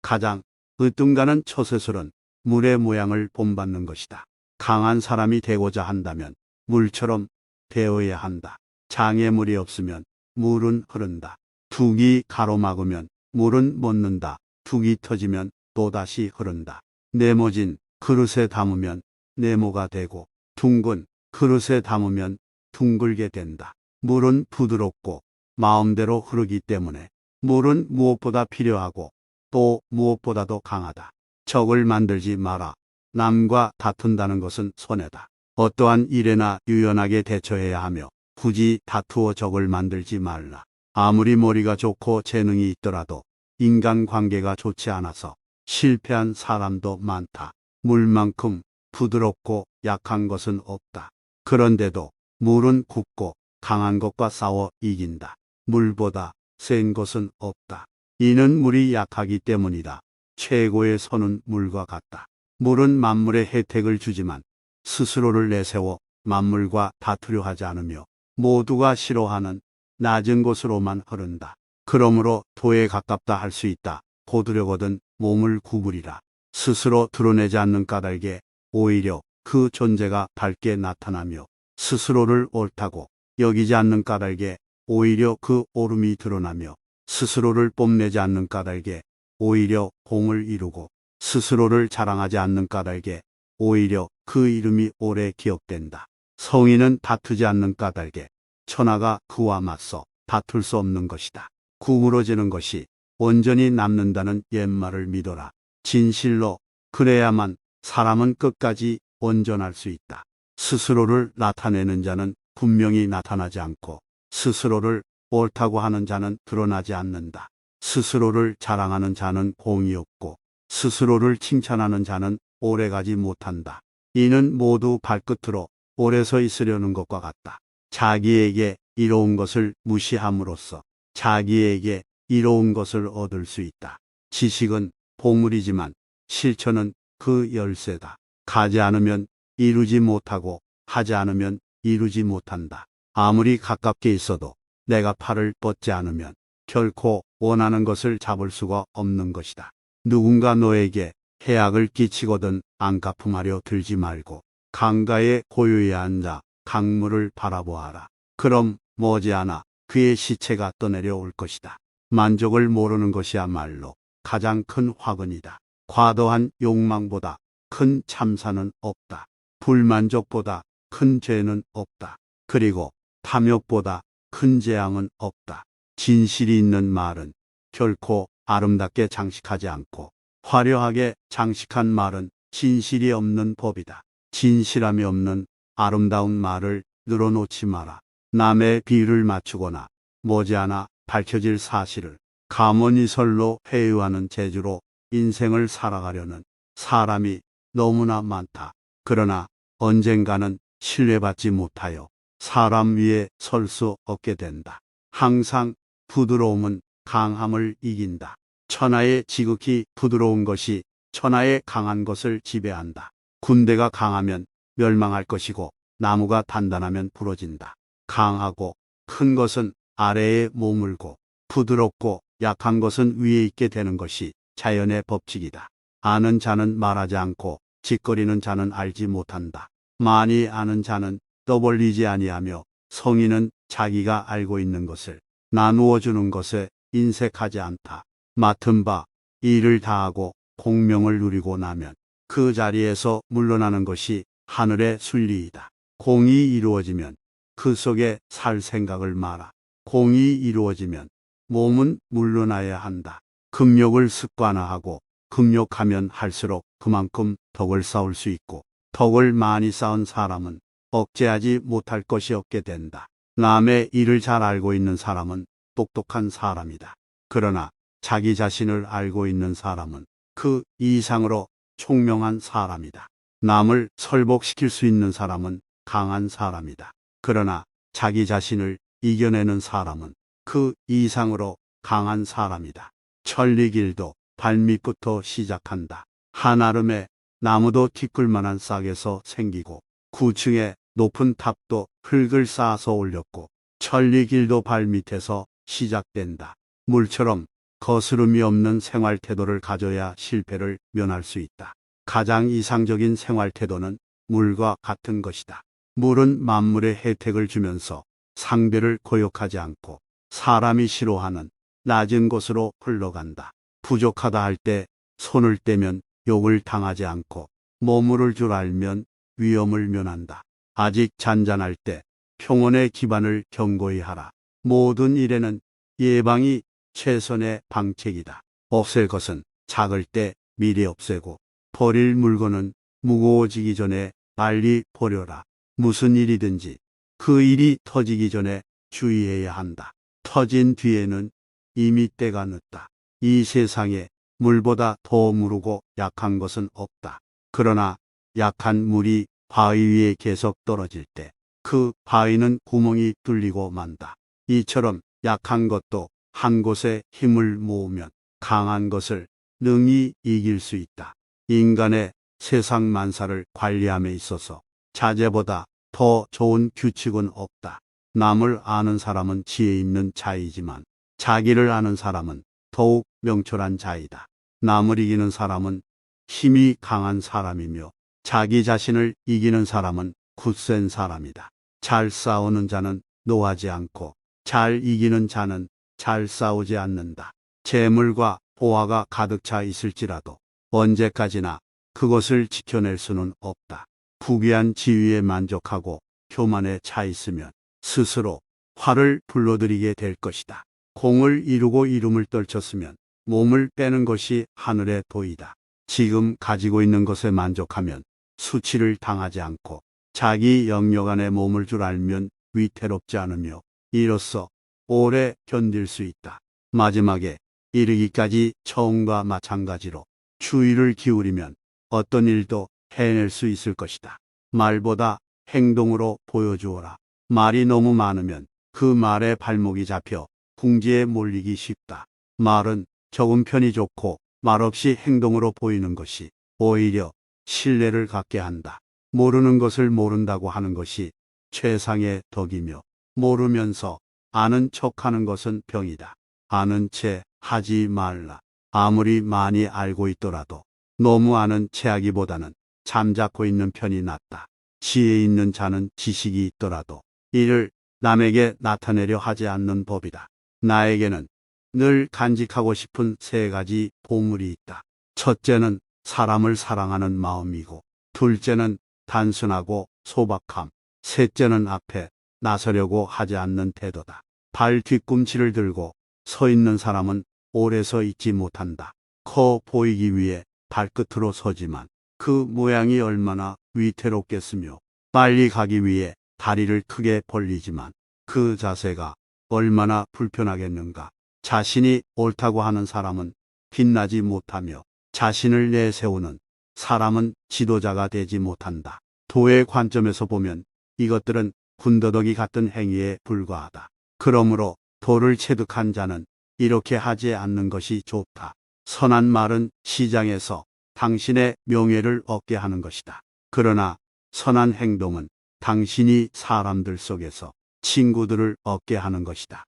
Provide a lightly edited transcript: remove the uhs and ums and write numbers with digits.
가장 으뜸가는 처세술은 물의 모양을 본받는 것이다. 강한 사람이 되고자 한다면 물처럼 되어야 한다. 장애물이 없으면 물은 흐른다. 둑이 가로막으면 물은 멎는다. 둑이 터지면 또다시 흐른다. 네모진 그릇에 담으면 네모가 되고 둥근 그릇에 담으면 둥글게 된다. 물은 부드럽고 마음대로 흐르기 때문에 물은 무엇보다 필요하고 또 무엇보다도 강하다. 적을 만들지 마라. 남과 다툰다는 것은 손해다. 어떠한 일에나 유연하게 대처해야 하며 굳이 다투어 적을 만들지 말라. 아무리 머리가 좋고 재능이 있더라도 인간관계가 좋지 않아서 실패한 사람도 많다. 물만큼 부드럽고 약한 것은 없다. 그런데도 물은 굳고 강한 것과 싸워 이긴다. 물보다 센 것은 없다. 이는 물이 약하기 때문이다. 최고의 선은 물과 같다. 물은 만물에 혜택을 주지만 스스로를 내세워 만물과 다투려 하지 않으며 모두가 싫어하는 낮은 곳으로만 흐른다. 그러므로 도에 가깝다 할 수 있다. 고두려거든 몸을 구부리라. 스스로 드러내지 않는 까닭에 오히려 그 존재가 밝게 나타나며 스스로를 옳다고 여기지 않는 까닭에 오히려 그 옳음이 드러나며 스스로를 뽐내지 않는 까닭에 오히려 공을 이루고 스스로를 자랑하지 않는 까닭에 오히려 그 이름이 오래 기억된다. 성인은 다투지 않는 까닭에 천하가 그와 맞서 다툴 수 없는 것이다. 구부러지는 것이 온전히 남는다는 옛말을 믿어라. 진실로 그래야만 사람은 끝까지 온전할 수 있다. 스스로를 나타내는 자는 분명히 나타나지 않고 스스로를 옳다고 하는 자는 드러나지 않는다. 스스로를 자랑하는 자는 공이 없고 스스로를 칭찬하는 자는 오래가지 못한다. 이는 모두 발끝으로 오래 서 있으려는 것과 같다. 자기에게 이로운 것을 무시함으로써 자기에게 이로운 것을 얻을 수 있다. 지식은 보물이지만 실천은 그 열쇠다. 가지 않으면 이루지 못하고 하지 않으면 이루지 못한다. 아무리 가깝게 있어도 내가 팔을 뻗지 않으면 결코 원하는 것을 잡을 수가 없는 것이다. 누군가 너에게 해악을 끼치거든 안갚음하려 들지 말고 강가에 고요히 앉아 강물을 바라보아라. 그럼 머지않아 그의 시체가 떠내려 올 것이다. 만족을 모르는 것이야말로 가장 큰 화근이다. 과도한 욕망보다 큰 참사는 없다. 불만족보다 큰 죄는 없다. 그리고 탐욕보다 큰 재앙은 없다. 진실이 있는 말은 결코 아름답게 장식하지 않고 화려하게 장식한 말은 진실이 없는 법이다. 진실함이 없는 아름다운 말을 늘어놓지 마라. 남의 비유를 맞추거나 머지않아 밝혀질 사실을 가문이설로 회유하는 재주로 인생을 살아가려는 사람이 너무나 많다. 그러나 언젠가는 신뢰받지 못하여 사람 위에 설 수 없게 된다. 항상 부드러움은 강함을 이긴다. 천하의 지극히 부드러운 것이 천하의 강한 것을 지배한다. 군대가 강하면 멸망할 것이고 나무가 단단하면 부러진다. 강하고 큰 것은 아래에 머물고 부드럽고 약한 것은 위에 있게 되는 것이 자연의 법칙이다. 아는 자는 말하지 않고 짓거리는 자는 알지 못한다. 많이 아는 자는 떠벌리지 아니하며 성인은 자기가 알고 있는 것을 나누어 주는 것에 인색하지 않다. 맡은 바 일을 다하고 공명을 누리고 나면 그 자리에서 물러나는 것이 하늘의 순리이다. 공이 이루어지면 그 속에 살 생각을 마라. 공이 이루어지면 몸은 물러나야 한다. 금욕을 습관화하고 금욕하면 할수록 그만큼 덕을 쌓을 수 있고 덕을 많이 쌓은 사람은 억제하지 못할 것이 없게 된다. 남의 일을 잘 알고 있는 사람은 똑똑한 사람이다. 그러나 자기 자신을 알고 있는 사람은 그 이상으로 총명한 사람이다. 남을 설복시킬 수 있는 사람은 강한 사람이다. 그러나 자기 자신을 이겨내는 사람은 그 이상으로 강한 사람이다. 천리길도 발밑부터 시작한다. 한아름에 나무도 티끌만한 싹에서 생기고 9층의 높은 탑도 흙을 쌓아서 올렸고 천리길도 발밑에서 시작된다. 물처럼 거스름이 없는 생활 태도를 가져야 실패를 면할 수 있다. 가장 이상적인 생활 태도는 물과 같은 것이다. 물은 만물의 혜택을 주면서 상대를 고욕하지 않고 사람이 싫어하는 낮은 곳으로 흘러간다. 부족하다 할 때 손을 떼면 욕을 당하지 않고 머무를 줄 알면 위험을 면한다. 아직 잔잔할 때 평온의 기반을 견고히 하라. 모든 일에는 예방이 최선의 방책이다. 없앨 것은 작을 때 미리 없애고 버릴 물건은 무거워지기 전에 빨리 버려라. 무슨 일이든지 그 일이 터지기 전에 주의해야 한다. 터진 뒤에는 이미 때가 늦다. 이 세상에 물보다 더 무르고 약한 것은 없다. 그러나 약한 물이 바위 위에 계속 떨어질 때 그 바위는 구멍이 뚫리고 만다. 이처럼 약한 것도 한 곳에 힘을 모으면 강한 것을 능히 이길 수 있다. 인간의 세상 만사를 관리함에 있어서 자제보다 더 좋은 규칙은 없다. 남을 아는 사람은 지혜 있는 자이지만 자기를 아는 사람은 더욱 명철한 자이다. 남을 이기는 사람은 힘이 강한 사람이며 자기 자신을 이기는 사람은 굳센 사람이다. 잘 싸우는 자는 노하지 않고 잘 이기는 자는 잘 싸우지 않는다. 재물과 보화가 가득 차 있을지라도 언제까지나 그것을 지켜낼 수는 없다. 부귀한 지위에 만족하고 교만에 차 있으면 스스로 화를 불러들이게 될 것이다. 공을 이루고 이름을 떨쳤으면 몸을 빼는 것이 하늘의 도이다. 지금 가지고 있는 것에 만족하면 수치를 당하지 않고 자기 영역 안에 몸을 줄 알면 위태롭지 않으며 이로써 오래 견딜 수 있다. 마지막에 이르기까지 처음과 마찬가지로 주의를 기울이면 어떤 일도 해낼 수 있을 것이다. 말보다 행동으로 보여주어라. 말이 너무 많으면 그 말에 발목이 잡혀 궁지에 몰리기 쉽다. 말은 적은 편이 좋고 말없이 행동으로 보이는 것이 오히려 신뢰를 갖게 한다. 모르는 것을 모른다고 하는 것이 최상의 덕이며 모르면서 아는 척하는 것은 병이다. 아는 채 하지 말라. 아무리 많이 알고 있더라도 너무 아는 체하기보다는 잠자코 있는 편이 낫다. 지혜 있는 자는 지식이 있더라도 이를 남에게 나타내려 하지 않는 법이다. 나에게는 늘 간직하고 싶은 세 가지 보물이 있다. 첫째는 사람을 사랑하는 마음이고, 둘째는 단순하고 소박함, 셋째는 앞에 나서려고 하지 않는 태도다. 발 뒤꿈치를 들고 서 있는 사람은 오래 서 있지 못한다. 커 보이기 위해 발끝으로 서지만 그 모양이 얼마나 위태롭겠으며, 빨리 가기 위해 다리를 크게 벌리지만 그 자세가 얼마나 불편하겠는가. 자신이 옳다고 하는 사람은 빛나지 못하며 자신을 내세우는 사람은 지도자가 되지 못한다. 도의 관점에서 보면 이것들은 군더더기 같은 행위에 불과하다. 그러므로 도를 체득한 자는 이렇게 하지 않는 것이 좋다. 선한 말은 시장에서 당신의 명예를 얻게 하는 것이다. 그러나 선한 행동은 당신이 사람들 속에서 친구들을 얻게 하는 것이다.